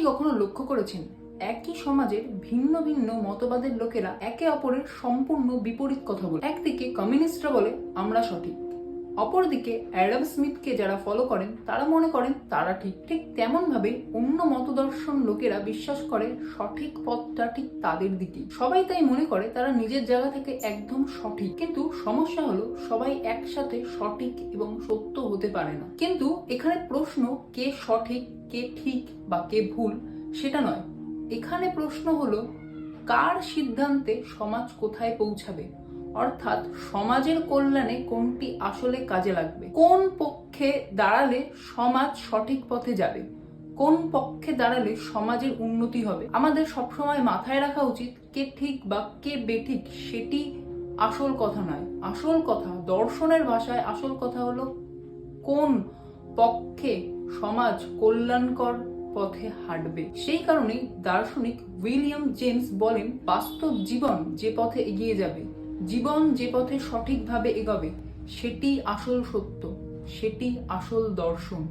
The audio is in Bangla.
কি কখনো লক্ষ্য করেছেন একই সমাজের ভিন্ন ভিন্ন মতবাদের লোকেরা একে অপরের সম্পূর্ণ বিপরীত কথা বলে? একদিকে কমিউনিস্টরা বলে আমরা সঠিক, অপরদিকে অ্যাডাম স্মিথকে যারা ফলো করেন তারা মনে করেন তারা ঠিক। ঠিক তেমন ভাবে অন্য মতদর্শন লোকেরা বিশ্বাস করে সঠিক পথটা ঠিক তাদের দিকে। সবাই তাই মনে করে তারা নিজের জায়গা থেকে একদম সঠিক। কিন্তু সমস্যা হলো সবাই একসাথে সঠিক এবং সত্য হতে পারে না। কিন্তু এখানে প্রশ্ন কে সঠিক, কে ঠিক বা কে ভুল সেটা নয়। এখানে প্রশ্ন হলো কার সিদ্ধান্তে সমাজ কোথায় পৌঁছাবে, অর্থাৎ সমাজের কল্যাণে কোনটি আসলে কাজে লাগবে, কোন পক্ষে দাঁড়ালে সমাজ সঠিক পথে যাবে, কোন পক্ষে দাঁড়ালে সমাজের উন্নতি হবে। আমাদের সবসময় মাথায় রাখা উচিত কে ঠিক বা কে বেঠিক সেটি আসল কথা নয়। আসল কথা, দর্শনের ভাষায় আসল কথা হলো কোন পক্ষে সমাজ কল্যাণকর পথে হাঁটবে। সেই কারণেই দার্শনিক উইলিয়াম জেমস বলেন, বাস্তব জীবন যে পথে এগিয়ে যাবে, জীবন যে পথে সঠিকভাবে এগোবে, সেটি আসল সত্য, সেটি আসল দর্শন।